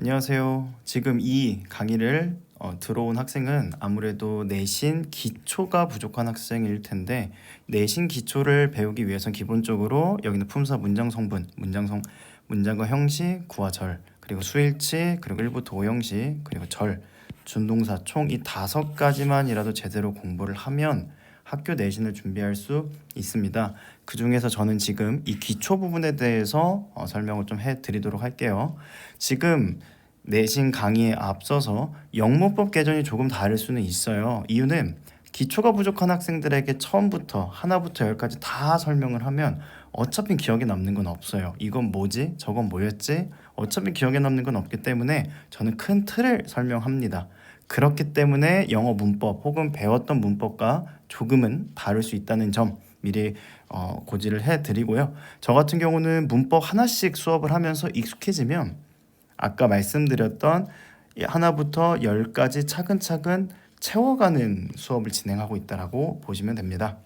안녕하세요. 지금 이 강의를 들어온 학생은 아무래도 내신 기초가 부족한 학생일 텐데, 내신 기초를 배우기 위해선 기본적으로 여기는 품사 문장 성분, 문장과 형식, 구와 절, 그리고 수일치, 그리고 일부 도형식, 그리고 절, 준동사 총 이 5가지만이라도 제대로 공부를 하면 학교 내신을 준비할 수 있습니다. 그 중에서 저는 지금 이 기초 부분에 대해서 설명을 좀 해드리도록 할게요. 지금 내신 강의에 앞서서 영문법 개정이 조금 다를 수는 있어요. 이유는 기초가 부족한 학생들에게 처음부터 하나부터 열까지 다 설명을 하면 어차피 기억에 남는 건 없어요. 이건 뭐지? 저건 뭐였지? 어차피 기억에 남는 건 없기 때문에 저는 큰 틀을 설명합니다. 그렇기 때문에 영어 문법 혹은 배웠던 문법과 조금은 다를 수 있다는 점 미리 고지를 해드리고요. 저 같은 경우는 문법 하나씩 수업을 하면서 익숙해지면 아까 말씀드렸던 하나부터 10까지 차근차근 채워가는 수업을 진행하고 있다고 보시면 됩니다.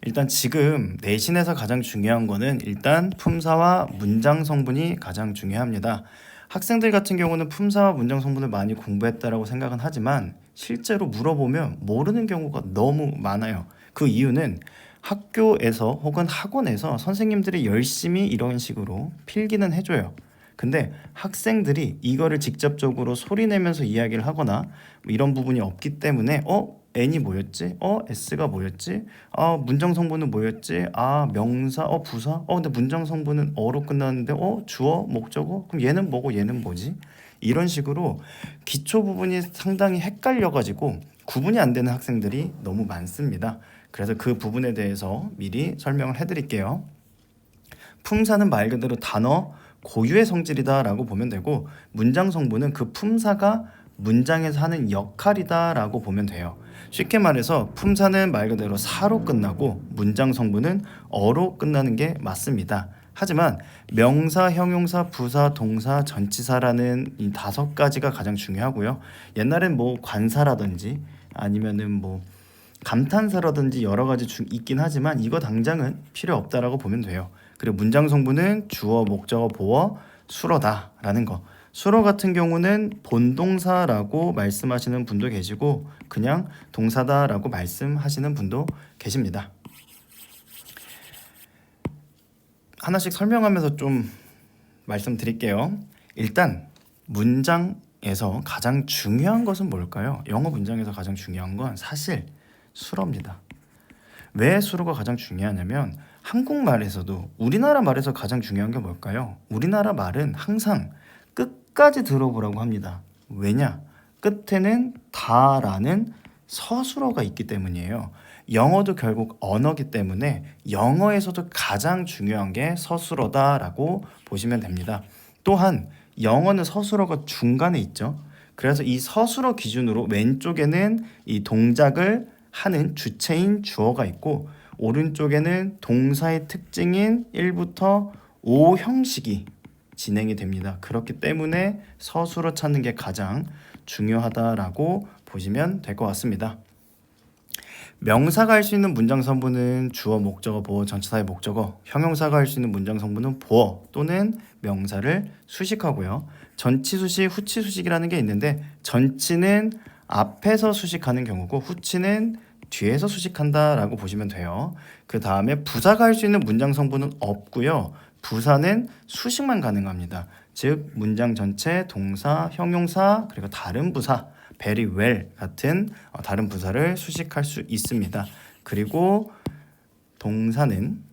일단 지금 내신에서 가장 중요한 거는 일단 품사와 문장 성분이 가장 중요합니다. 학생들 같은 경우는 품사와 문장 성분을 많이 공부했다라고 생각은 하지만 실제로 물어보면 모르는 경우가 너무 많아요. 그 이유는 학교에서 혹은 학원에서 선생님들이 열심히 이런 식으로 필기는 해줘요. 근데 학생들이 이거를 직접적으로 소리 내면서 이야기를 하거나 이런 부분이 없기 때문에 N이 뭐였지? S가 뭐였지? 문장 성분은 뭐였지? 명사, 부사? 근데 문장 성분은 어로 끝났는데 주어, 목적어? 그럼 얘는 뭐고 얘는 뭐지? 이런 식으로 기초 부분이 상당히 헷갈려가지고 구분이 안 되는 학생들이 너무 많습니다. 그래서 그 부분에 대해서 미리 설명을 해드릴게요. 품사는 말 그대로 단어 고유의 성질이다라고 보면 되고, 문장 성분은 그 품사가 문장에서 하는 역할이다라고 보면 돼요. 쉽게 말해서 품사는 말 그대로 사로 끝나고 문장 성분은 어로 끝나는 게 맞습니다. 하지만 명사, 형용사, 부사, 동사, 전치사라는 이 5가지가 가장 중요하고요. 옛날엔 뭐 관사라든지 아니면은 뭐 감탄사라든지 여러 가지 있긴 하지만 이거 당장은 필요 없다라고 보면 돼요. 그리고 문장 성분은 주어, 목적어, 보어, 수어다라는 거. 수어 같은 경우는 본동사라고 말씀하시는 분도 계시고 그냥 동사다라고 말씀하시는 분도 계십니다. 하나씩 설명하면서 좀 말씀드릴게요. 일단 문장에서 가장 중요한 것은 뭘까요? 영어 문장에서 가장 중요한 건 사실 수어입니다. 왜 수어가 가장 중요하냐면 한국말에서도 우리나라 말에서 가장 중요한 게 뭘까요? 우리나라 말은 항상 끝까지 들어보라고 합니다. 왜냐? 끝에는 다라는 서술어가 있기 때문이에요. 영어도 결국 언어기 때문에 영어에서도 가장 중요한 게 서술어다라고 보시면 됩니다. 또한 영어는 서술어가 중간에 있죠. 그래서 이 서술어 기준으로 왼쪽에는 이 동작을 하는 주체인 주어가 있고 오른쪽에는 동사의 특징인 1부터 5 형식이 진행이 됩니다. 그렇기 때문에 서술어 찾는 게 가장 중요하다라고 보시면 될 것 같습니다. 명사가 할 수 있는 문장 성분은 주어, 목적어, 보어, 전치사의 목적어, 형용사가 할 수 있는 문장 성분은 보어 또는 명사를 수식하고요. 전치 수식, 후치 수식이라는 게 있는데 전치는 앞에서 수식하는 경우고 후치는 뒤에서 수식한다라고 보시면 돼요. 그 다음에 부사가 할 수 있는 문장 성분은 없고요. 부사는 수식만 가능합니다. 즉 문장 전체, 동사, 형용사, 그리고 다른 부사, very well 같은 다른 부사를 수식할 수 있습니다. 그리고 동사는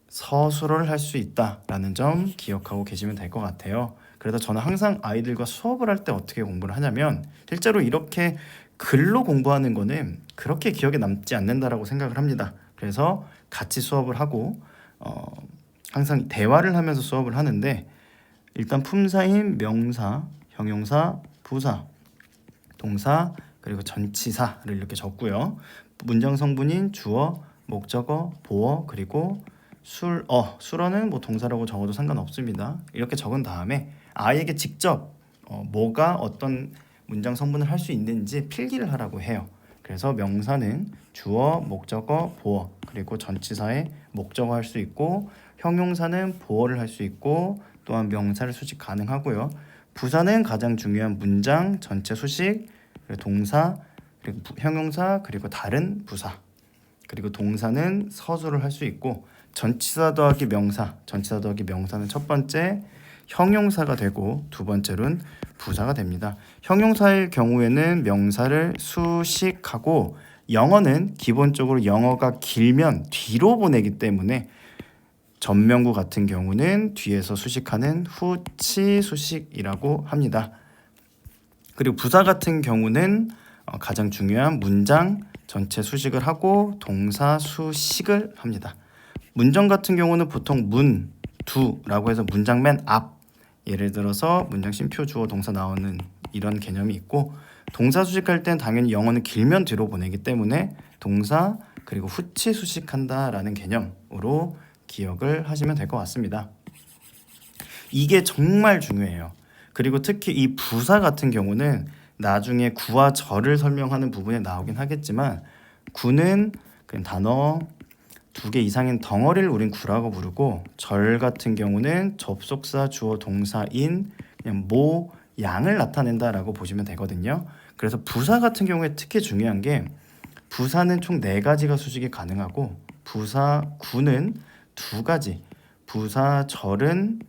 서술어를 할 수 있다라는 점 기억하고 계시면 될 것 같아요. 그래서 저는 항상 아이들과 수업을 할 때 어떻게 공부를 하냐면 실제로 이렇게 글로 공부하는 거는 그렇게 기억에 남지 않는다라고 생각을 합니다. 그래서 같이 수업을 하고 항상 대화를 하면서 수업을 하는데 일단 품사인 명사, 형용사, 부사, 동사, 그리고 전치사를 이렇게 적고요. 문장 성분인 주어, 목적어, 보어, 그리고 술어는 뭐 동사라고 적어도 상관없습니다. 이렇게 적은 다음에 아이에게 직접 뭐가 어떤 문장 성분을 할 수 있는지 필기를 하라고 해요. 그래서 명사는 주어, 목적어, 보어, 그리고 전치사의 목적어 할 수 있고 형용사는 보어를 할 수 있고 또한 명사를 수식 가능하고요. 부사는 가장 중요한 문장 전체 수식, 그리고 동사, 그리고 형용사, 그리고 다른 부사, 그리고 동사는 서술을 할 수 있고, 전치사 더하기 명사, 전치사 더하기 명사는 첫 번째 형용사가 되고 두 번째로는 부사가 됩니다. 형용사일 경우에는 명사를 수식하고, 영어는 기본적으로 영어가 길면 뒤로 보내기 때문에 전명구 같은 경우는 뒤에서 수식하는 후치 수식이라고 합니다. 그리고 부사 같은 경우는 가장 중요한 문장 전체 수식을 하고 동사 수식을 합니다. 문장 같은 경우는 보통 문, 두라고 해서 문장 맨 앞, 예를 들어서 문장 쉼표 주어 동사 나오는 이런 개념이 있고, 동사 수식할 땐 당연히 영어는 길면 뒤로 보내기 때문에 동사 그리고 후치 수식한다라는 개념으로 기억을 하시면 될 것 같습니다. 이게 정말 중요해요. 그리고 특히 이 부사 같은 경우는 나중에 구와 절을 설명하는 부분에 나오긴 하겠지만, 구는 그냥 단어 2개 이상인 덩어리를 우린 구라고 부르고, 절 같은 경우는 접속사 주어 동사인 그냥 모 양을 나타낸다라고 보시면 되거든요. 그래서 부사 같은 경우에 특히 중요한 게, 부사는 총 4가지가 수식이 가능하고 부사 구는 2가지, 부사 절은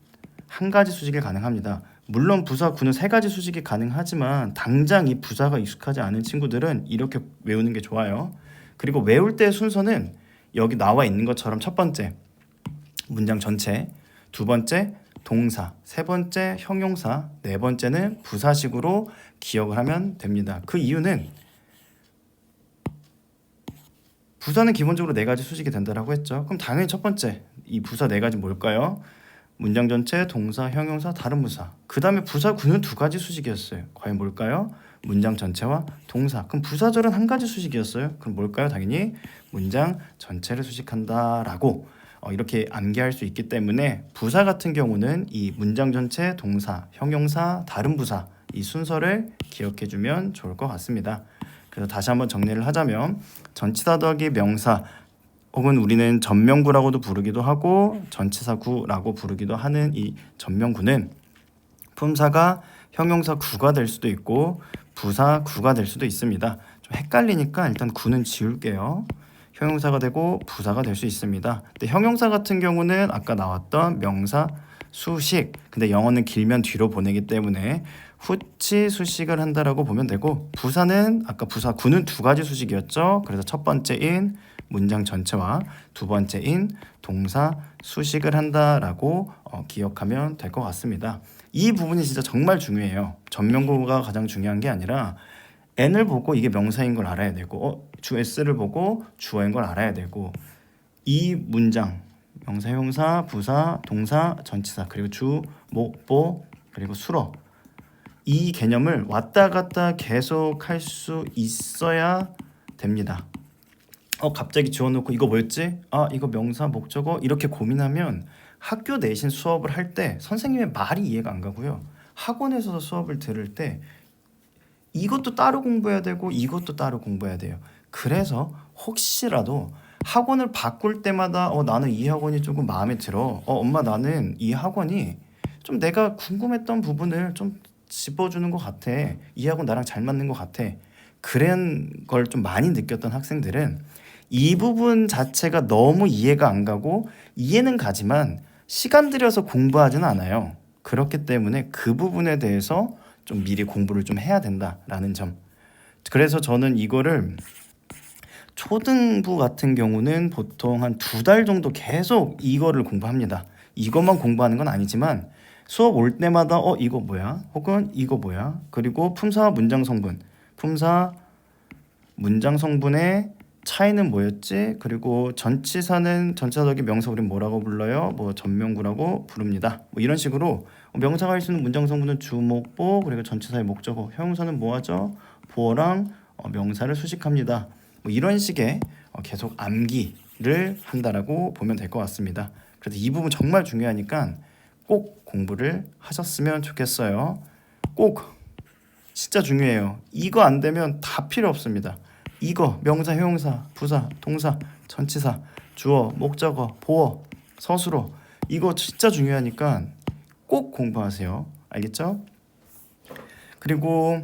1가지 수식이 가능합니다. 물론 부사 구는 3가지 수식이 가능하지만 당장 이 부사가 익숙하지 않은 친구들은 이렇게 외우는 게 좋아요. 그리고 외울 때 순서는 여기 나와 있는 것처럼 첫 번째 문장 전체, 두 번째 동사, 세 번째 형용사, 네 번째는 부사식으로 기억을 하면 됩니다. 그 이유는 부사는 기본적으로 4가지 수식이 된다라고 했죠. 그럼 당연히 첫 번째 이 부사 4가지 뭘까요? 문장 전체, 동사, 형용사, 다른 부사. 그 다음에 부사 구는 2가지 수식이었어요. 과연 뭘까요? 문장 전체와 동사. 그럼 부사절은 1가지 수식이었어요. 그럼 뭘까요? 당연히 문장 전체를 수식한다라고 이렇게 암기할 수 있기 때문에, 부사 같은 경우는 이 문장 전체, 동사, 형용사, 다른 부사 이 순서를 기억해주면 좋을 것 같습니다. 그래서 다시 한번 정리를 하자면, 전치사 더하기 명사, 혹은 우리는 전명구라고도 부르기도 하고 전치사구라고 부르기도 하는 이 전명구는 품사가 형용사 구가 될 수도 있고 부사 구가 될 수도 있습니다. 좀 헷갈리니까 일단 구는 지울게요. 형용사가 되고 부사가 될 수 있습니다. 근데 형용사 같은 경우는 아까 나왔던 명사 수식, 근데 영어는 길면 뒤로 보내기 때문에 후치 수식을 한다라고 보면 되고, 부사는 아까 부사 구는 2가지 수식이었죠. 그래서 첫 번째인 문장 전체와 두 번째인 동사 수식을 한다라고 기억하면 될 것 같습니다. 이 부분이 진짜 정말 중요해요. 전명구가 가장 중요한 게 아니라 n을 보고 이게 명사인 걸 알아야 되고, 주 s를 보고 주어인 걸 알아야 되고, 이 문장 명사, 형용사, 부사, 동사, 전치사, 그리고 주, 목, 보, 그리고 수러, 이 개념을 왔다 갔다 계속 할 수 있어야 됩니다. 갑자기 지워놓고 이거 뭐였지? 이거 명사, 목적어 이렇게 고민하면 학교 내신 수업을 할 때 선생님의 말이 이해가 안 가고요. 학원에서 수업을 들을 때 이것도 따로 공부해야 되고 이것도 따로 공부해야 돼요. 그래서 혹시라도 학원을 바꿀 때마다 나는 이 학원이 조금 마음에 들어. 엄마 나는 이 학원이 좀 내가 궁금했던 부분을 좀 짚어주는 것 같아. 이 학원 나랑 잘 맞는 것 같아. 그런 걸 좀 많이 느꼈던 학생들은 이 부분 자체가 너무 이해가 안 가고, 이해는 가지만 시간 들여서 공부하지는 않아요. 그렇기 때문에 그 부분에 대해서 좀 미리 공부를 좀 해야 된다라는 점. 그래서 저는 이거를 초등부 같은 경우는 보통 한 2달 정도 계속 이거를 공부합니다. 이것만 공부하는 건 아니지만 수업 올 때마다 이거 뭐야? 혹은 이거 뭐야? 그리고 품사와 문장 성분, 품사 문장 성분의 차이는 뭐였지? 그리고 전치사는 전치사 더하기 명사 우린 뭐라고 불러요? 뭐 전명구라고 부릅니다. 뭐 이런 식으로 명사가 할 수 있는 문장 성분은 주, 목, 보, 그리고 전치사의 목적어, 형용사는 뭐하죠? 보어랑 명사를 수식합니다. 뭐 이런 식의 계속 암기를 한다라고 보면 될 것 같습니다. 그래서 이 부분 정말 중요하니까 꼭 공부를 하셨으면 좋겠어요. 꼭 진짜 중요해요. 이거 안 되면 다 필요 없습니다. 이거 명사, 형용사, 부사, 동사, 전치사, 주어, 목적어, 보어, 서술어, 이거 진짜 중요하니까 꼭 공부하세요. 알겠죠? 그리고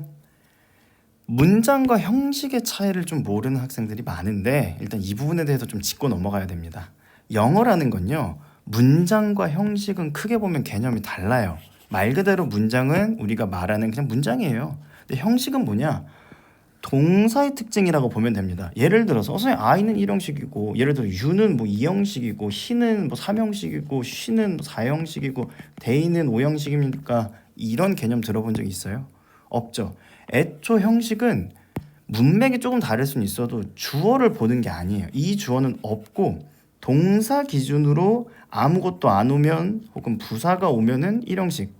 문장과 형식의 차이를 좀 모르는 학생들이 많은데 일단 이 부분에 대해서 좀 짚고 넘어가야 됩니다. 영어라는 건요, 문장과 형식은 크게 보면 개념이 달라요. 말 그대로 문장은 우리가 말하는 그냥 문장이에요. 근데 형식은 뭐냐? 동사의 특징이라고 보면 됩니다. 예를 들어서 선생님 I는 1형식이고, 예를 들어 you는 뭐 2형식이고, he는 뭐 3형식이고, she는 뭐 4형식이고, they는 5형식입니까? 이런 개념 들어본 적 있어요? 없죠. 애초 형식은 문맥이 조금 다를 수는 있어도 주어를 보는 게 아니에요. 이 주어는 없고 동사 기준으로 아무것도 안 오면 혹은 부사가 오면은 1형식,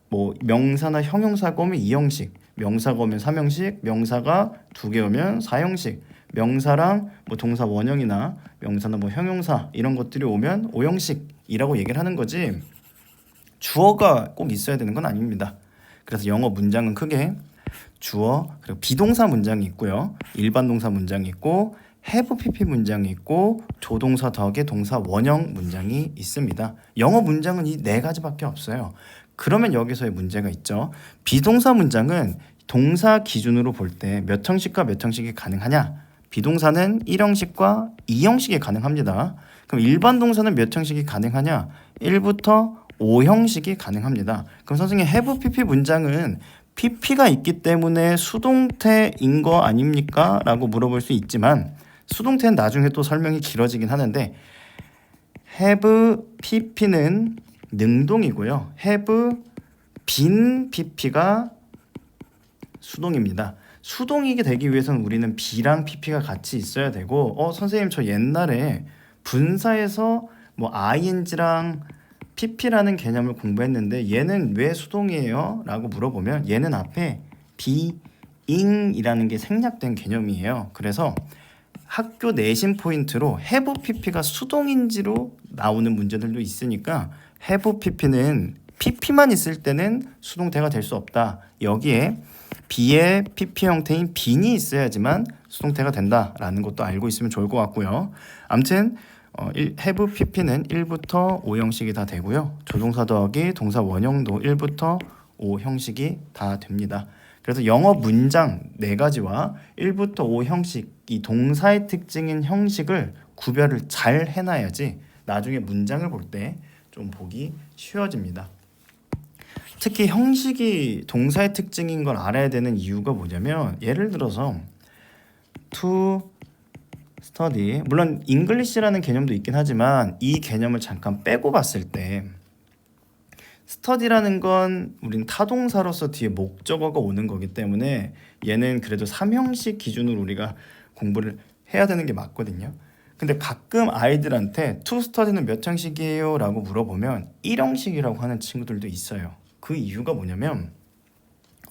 뭐 명사나 형용사가 오면 2형식, 명사가 오면 3형식, 명사가 2개 오면 4형식, 명사랑 뭐 동사 원형이나 명사나 뭐 형용사 이런 것들이 오면 5형식이라고 얘기를 하는 거지 주어가 꼭 있어야 되는 건 아닙니다. 그래서 영어 문장은 크게 주어 그리고 비동사 문장이 있고요, 일반 동사 문장이 있고, have pp 문장이 있고, 조동사 덕에 동사 원형 문장이 있습니다. 영어 문장은 이 네 가지밖에 없어요. 그러면 여기서의 문제가 있죠. 비동사 문장은 동사 기준으로 볼 때 몇 형식과 몇 형식이 가능하냐? 비동사는 1형식과 2형식이 가능합니다. 그럼 일반 동사는 몇 형식이 가능하냐? 1부터 5형식이 가능합니다. 그럼 선생님 have pp 문장은 pp가 있기 때문에 수동태인 거 아닙니까? 라고 물어볼 수 있지만 수동태는 나중에 또 설명이 길어지긴 하는데 have pp는 능동이고요, have 빈 pp가 수동입니다. 수동이게 되기 위해서는 우리는 B랑 PP가 같이 있어야 되고, 선생님 저 옛날에 분사에서 뭐 ing랑 PP라는 개념을 공부했는데 얘는 왜 수동이에요? 라고 물어보면 얘는 앞에 being이라는 게 생략된 개념이에요. 그래서 학교 내신 포인트로 have pp가 수동인지로 나오는 문제들도 있으니까 have pp는 pp만 있을 때는 수동태가 될 수 없다. 여기에 be의 pp 형태인 빈이 있어야지만 수동태가 된다라는 것도 알고 있으면 좋을 것 같고요. 아무튼 have pp는 1부터 5형식이 다 되고요. 조동사 더하기 동사 원형도 1부터 5형식이 다 됩니다. 그래서 영어 문장 4가지와 1부터 5형식 이 동사의 특징인 형식을 구별을 잘 해놔야지 나중에 문장을 볼 때 좀 보기 쉬워집니다. 특히 형식이 동사의 특징인 걸 알아야 되는 이유가 뭐냐면, 예를 들어서 to study, 물론 English라는 개념도 있긴 하지만 이 개념을 잠깐 빼고 봤을 때 study라는 건 우린 타동사로서 뒤에 목적어가 오는 거기 때문에 얘는 그래도 3형식 기준으로 우리가 공부를 해야 되는 게 맞거든요. 근데 가끔 아이들한테 to study는 몇 형식이에요? 라고 물어보면 1형식이라고 하는 친구들도 있어요. 그 이유가 뭐냐면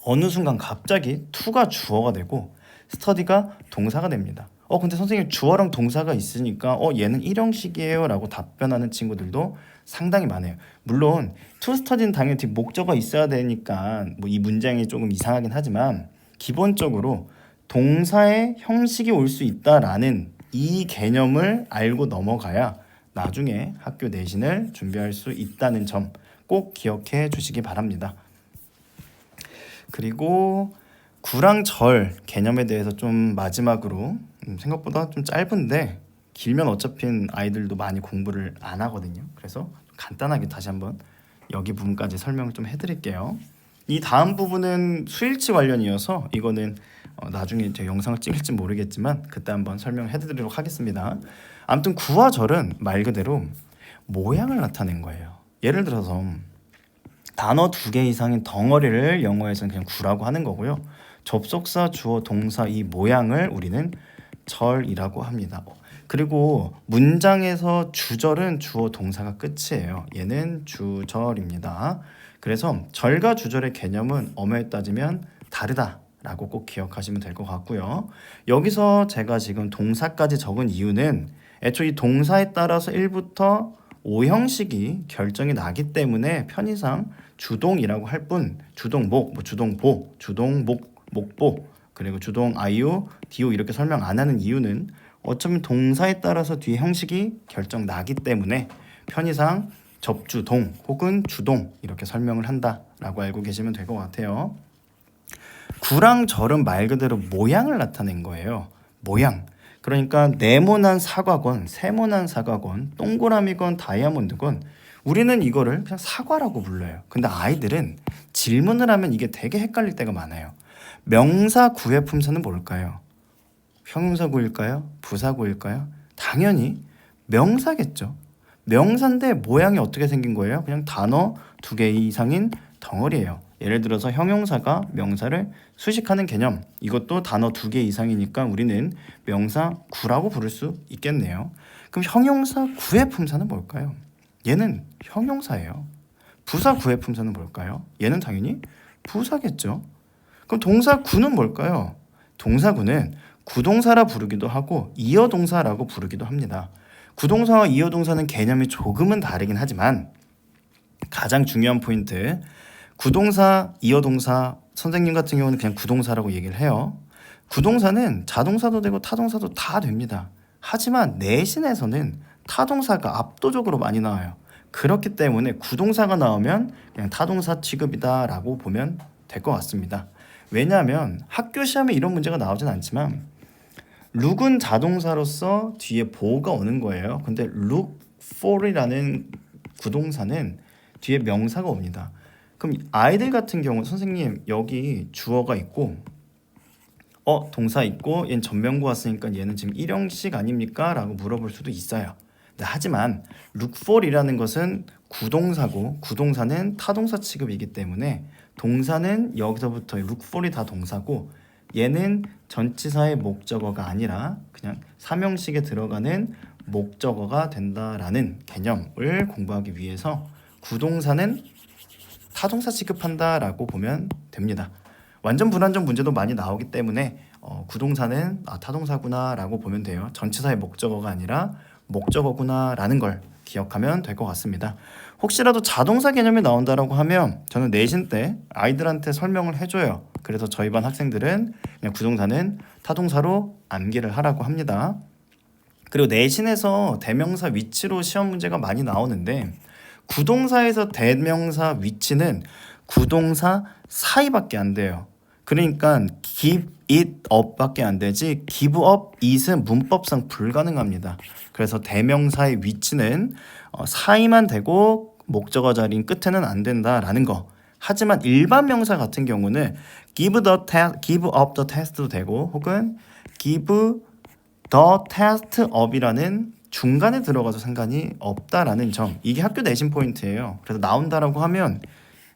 어느 순간 갑자기 to가 주어가 되고 study가 동사가 됩니다. 근데 선생님 주어랑 동사가 있으니까 얘는 1형식이에요 라고 답변하는 친구들도 상당히 많아요. 물론 to study는 당연히 뒤 목적어가 있어야 되니까 뭐 이 문장이 조금 이상하긴 하지만 기본적으로 동사의 형식이 올 수 있다라는 이 개념을 알고 넘어가야 나중에 학교 내신을 준비할 수 있다는 점 꼭 기억해 주시기 바랍니다. 그리고 구랑 절 개념에 대해서 좀 마지막으로 생각보다 좀 짧은데 길면 어차피 아이들도 많이 공부를 안 하거든요. 그래서 간단하게 다시 한번 여기 부분까지 설명을 좀 해드릴게요. 이 다음 부분은 수일치 관련이어서 이거는 나중에 제 영상을 찍을지 모르겠지만 그때 한번 설명을 해드리도록 하겠습니다. 아무튼 구와 절은 말 그대로 모양을 나타낸 거예요. 예를 들어서 단어 2개 이상인 덩어리를 영어에서는 그냥 구라고 하는 거고요. 접속사, 주어, 동사 이 모양을 우리는 절이라고 합니다. 그리고 문장에서 주절은 주어, 동사가 끝이에요. 얘는 주절입니다. 그래서 절과 주절의 개념은 엄연히 따지면 다르다라고 꼭 기억하시면 될 것 같고요. 여기서 제가 지금 동사까지 적은 이유는 애초에 이 동사에 따라서 1부터 5형식이 결정이 나기 때문에 편의상 주동이라고 할 뿐 주동목, 뭐 주동보, 주동목, 목보, 그리고 주동 아이오, 디오 이렇게 설명 안 하는 이유는 어쩌면 동사에 따라서 뒤에 형식이 결정 나기 때문에 편의상 접주동 혹은 주동 이렇게 설명을 한다라고 알고 계시면 될 것 같아요. 구랑 절은 말 그대로 모양을 나타낸 거예요. 모양. 그러니까 네모난 사과건, 세모난 사과건, 동그라미건, 다이아몬드건 우리는 이거를 그냥 사과라고 불러요. 근데 아이들은 질문을 하면 이게 되게 헷갈릴 때가 많아요. 명사 구의 품사는 뭘까요? 형용사구일까요? 부사구일까요? 당연히 명사겠죠. 명사인데 모양이 어떻게 생긴 거예요? 그냥 단어 2개 이상인 덩어리예요. 예를 들어서 형용사가 명사를 수식하는 개념. 이것도 단어 2개 이상이니까 우리는 명사 구라고 부를 수 있겠네요. 그럼 형용사 구의 품사는 뭘까요? 얘는 형용사예요. 부사 구의 품사는 뭘까요? 얘는 당연히 부사겠죠. 그럼 동사 구는 뭘까요? 동사 구는 구동사라 부르기도 하고 이어동사라고 부르기도 합니다. 구동사와 이어동사는 개념이 조금은 다르긴 하지만 가장 중요한 포인트, 구동사, 이어동사, 선생님 같은 경우는 그냥 구동사라고 얘기를 해요. 구동사는 자동사도 되고 타동사도 다 됩니다. 하지만 내신에서는 타동사가 압도적으로 많이 나와요. 그렇기 때문에 구동사가 나오면 그냥 타동사 취급이다 라고 보면 될 것 같습니다. 왜냐하면 학교 시험에 이런 문제가 나오진 않지만 look은 자동사로서 뒤에 보어가 오는 거예요. 근데 look for이라는 구동사는 뒤에 명사가 옵니다. 그럼 아이들 같은 경우 선생님 여기 주어가 있고 동사 있고 얘는 전명구 왔으니까 얘는 지금 일형식 아닙니까? 라고 물어볼 수도 있어요. 네, 하지만 look for이라는 것은 구동사고 구동사는 타동사 취급이기 때문에 동사는 여기서부터 look for이 다 동사고 얘는 전치사의 목적어가 아니라 그냥 삼형식에 들어가는 목적어가 된다라는 개념을 공부하기 위해서 구동사는 타동사 취급한다라고 보면 됩니다. 완전 불완전 문제도 많이 나오기 때문에 구동사는 타동사구나라고 보면 돼요. 전치사의 목적어가 아니라 목적어구나라는 걸 기억하면 될 것 같습니다. 혹시라도 자동사 개념이 나온다라고 하면 저는 내신 때 아이들한테 설명을 해줘요. 그래서 저희 반 학생들은 그냥 구동사는 타동사로 암기를 하라고 합니다. 그리고 내신에서 대명사 위치로 시험 문제가 많이 나오는데 구동사에서 대명사 위치는 구동사 사이밖에 안 돼요. 그러니까 give it up 밖에 안 되지 give up it은 문법상 불가능합니다. 그래서 대명사의 위치는 사이만 되고 목적어 자리인 끝에는 안 된다라는 거. 하지만 일반 명사 같은 경우는 give up the test도 되고 혹은 give the test up이라는 중간에 들어가도 상관이 없다라는 점. 이게 학교 내신 포인트예요. 그래서 나온다라고 하면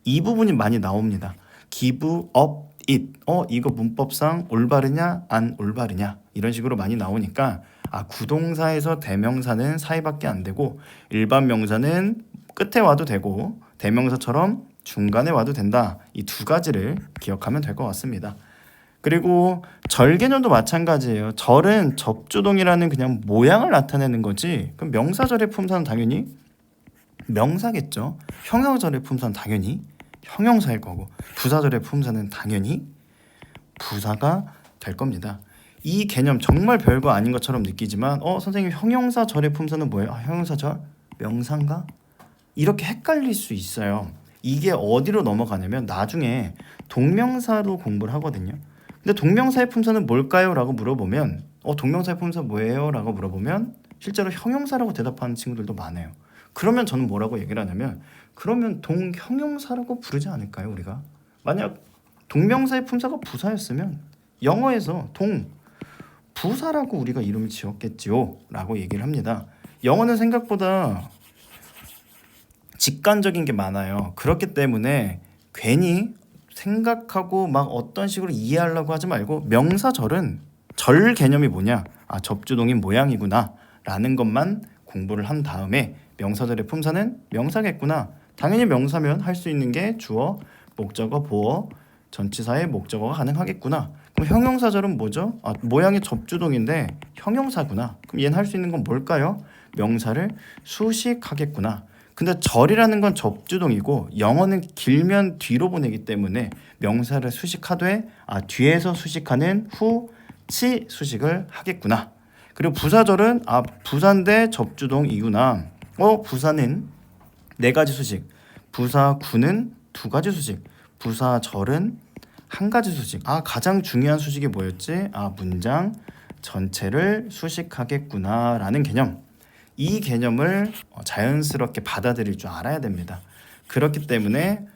이 부분이 많이 나옵니다. give up it. 이거 문법상 올바르냐 안 올바르냐 이런 식으로 많이 나오니까 구동사에서 대명사는 사이밖에 안 되고 일반 명사는 끝에 와도 되고 대명사처럼 중간에 와도 된다. 이 두 가지를 기억하면 될 것 같습니다. 그리고 절 개념도 마찬가지예요. 절은 접주동이라는 그냥 모양을 나타내는 거지. 그럼 명사절의 품사는 당연히 명사겠죠. 형용사절의 품사는 당연히 형용사일 거고 부사절의 품사는 당연히 부사가 될 겁니다. 이 개념 정말 별거 아닌 것처럼 느끼지만 선생님 형용사절의 품사는 뭐예요? 형용사절? 명사인가? 이렇게 헷갈릴 수 있어요. 이게 어디로 넘어가냐면 나중에 동명사로 공부를 하거든요. 근데 동명사의 품사는 뭘까요? 라고 물어보면 동명사의 품사 뭐예요? 라고 물어보면 실제로 형용사라고 대답하는 친구들도 많아요. 그러면 저는 뭐라고 얘기를 하냐면 그러면 동형용사라고 부르지 않을까요? 우리가 만약 동명사의 품사가 부사였으면 영어에서 부사라고 우리가 이름을 지었겠지요 라고 얘기를 합니다. 영어는 생각보다 직관적인 게 많아요. 그렇기 때문에 괜히 생각하고 막 어떤 식으로 이해하려고 하지 말고 명사절은 절 개념이 뭐냐? 접주동인 모양이구나 라는 것만 공부를 한 다음에 명사절의 품사는 명사겠구나. 당연히 명사면 할 수 있는 게 주어, 목적어, 보어, 전치사의 목적어가 가능하겠구나. 그럼 형용사절은 뭐죠? 모양이 접주동인데 형용사구나. 그럼 얘는 할 수 있는 건 뭘까요? 명사를 수식하겠구나. 근데 절이라는 건 접주동이고 영어는 길면 뒤로 보내기 때문에 명사를 수식하되 뒤에서 수식하는 후치 수식을 하겠구나. 그리고 부사절은 부사인데 접주동이구나. 부사는 네 가지 수식, 부사 구는 두 가지 수식, 부사 절은 한 가지 수식. 가장 중요한 수식이 뭐였지? 문장 전체를 수식하겠구나라는 개념. 이 개념을 자연스럽게 받아들일 줄 알아야 됩니다. 그렇기 때문에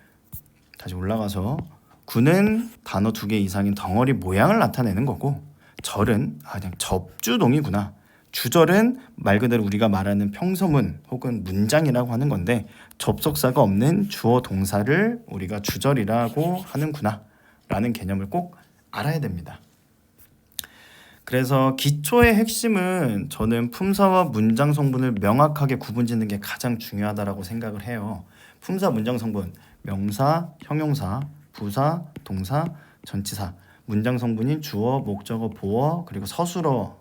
다시 올라가서 구는 단어 2개 이상인 덩어리 모양을 나타내는 거고, 절은 그냥 접주동이구나. 주절은 말 그대로 우리가 말하는 평서문 혹은 문장이라고 하는 건데 접속사가 없는 주어 동사를 우리가 주절이라고 하는구나 라는 개념을 꼭 알아야 됩니다. 그래서 기초의 핵심은 저는 품사와 문장 성분을 명확하게 구분짓는 게 가장 중요하다고 생각을 해요. 품사, 문장 성분, 명사, 형용사, 부사, 동사, 전치사, 문장 성분인 주어, 목적어, 보어, 그리고 서술어,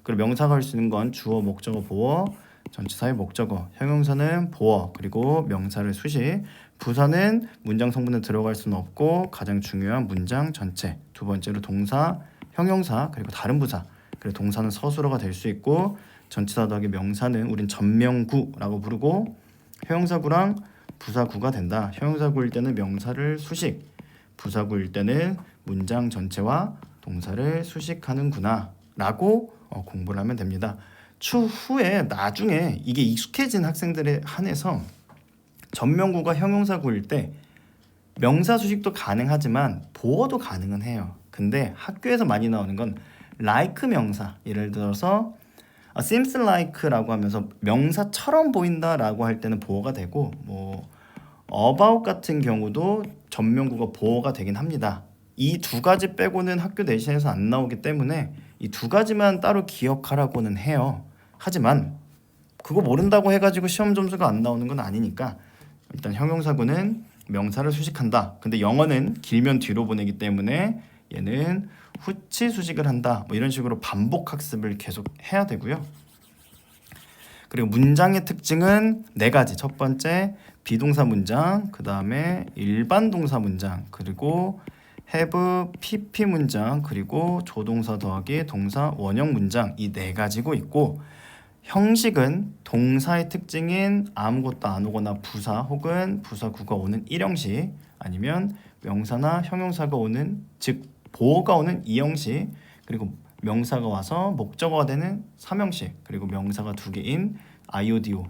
그리고 명사가 할 수 있는 건 주어, 목적어, 보어, 전치사의 목적어, 형용사는 보어, 그리고 명사를 수식, 부사는 문장 성분에 들어갈 수는 없고 가장 중요한 문장 전체, 두 번째로 동사, 형용사, 그리고 다른 부사, 그리고 동사는 서술어가 될 수 있고 전치사 더하기 명사는 우린 전명구라고 부르고 형용사구랑 부사구가 된다. 형용사구일 때는 명사를 수식, 부사구일 때는 문장 전체와 동사를 수식하는구나 라고 공부를 하면 됩니다. 추후에 나중에 이게 익숙해진 학생들에 한해서 전명구가 형용사구일 때 명사 수식도 가능하지만 보어도 가능은 해요. 근데 학교에서 많이 나오는 건 like 명사, 예를 들어서 seems like라고 하면서 명사처럼 보인다라고 할 때는 보어가 되고, 뭐 about 같은 경우도 전명구가 보어가 되긴 합니다. 이 두 가지 빼고는 학교 내신에서 안 나오기 때문에 이 두 가지만 따로 기억하라고는 해요. 하지만 그거 모른다고 해가지고 시험 점수가 안 나오는 건 아니니까 일단 형용사구는 명사를 수식한다. 근데 영어는 길면 뒤로 보내기 때문에 얘는 후치 수식을 한다. 뭐 이런 식으로 반복 학습을 계속 해야 되고요. 그리고 문장의 특징은 네 가지. 첫 번째 비동사 문장, 그 다음에 일반 동사 문장, 그리고 have, pp 문장, 그리고 조동사 더하기 동사 원형 문장, 이 네 가지고 있고, 형식은 동사의 특징인 아무것도 안 오거나 부사 혹은 부사구가 오는 1형식, 아니면 명사나 형용사가 오는, 즉 보어가 오는 2형식, 그리고 명사가 와서 목적어가 되는 3형식, 그리고 명사가 2개인 IODO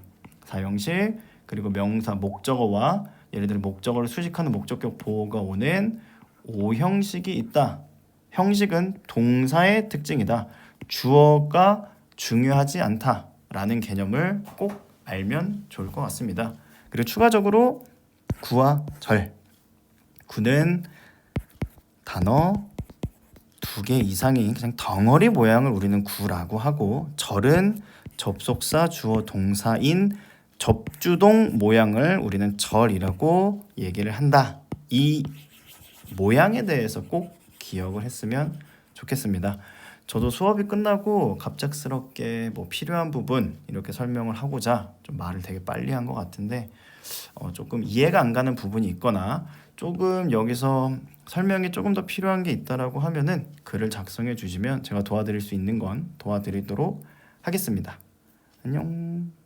4형식, 그리고 명사 목적어와 예를 들어 목적어를 수식하는 목적격 보어가 오는 5형식이 있다. 형식은 동사의 특징이다. 주어가 중요하지 않다라는 개념을 꼭 알면 좋을 것 같습니다. 그리고 추가적으로 구와 절. 구는 단어 2개 이상인 그냥 덩어리 모양을 우리는 구라고 하고, 절은 접속사 주어 동사인 접주동 모양을 우리는 절이라고 얘기를 한다. 이 모양에 대해서 꼭 기억을 했으면 좋겠습니다. 저도 수업이 끝나고 갑작스럽게 뭐 필요한 부분 이렇게 설명을 하고자 좀 말을 되게 빨리 한 것 같은데 조금 이해가 안 가는 부분이 있거나 조금 여기서 설명이 조금 더 필요한 게 있다라고 하면은 글을 작성해 주시면 제가 도와드릴 수 있는 건 도와드리도록 하겠습니다. 안녕.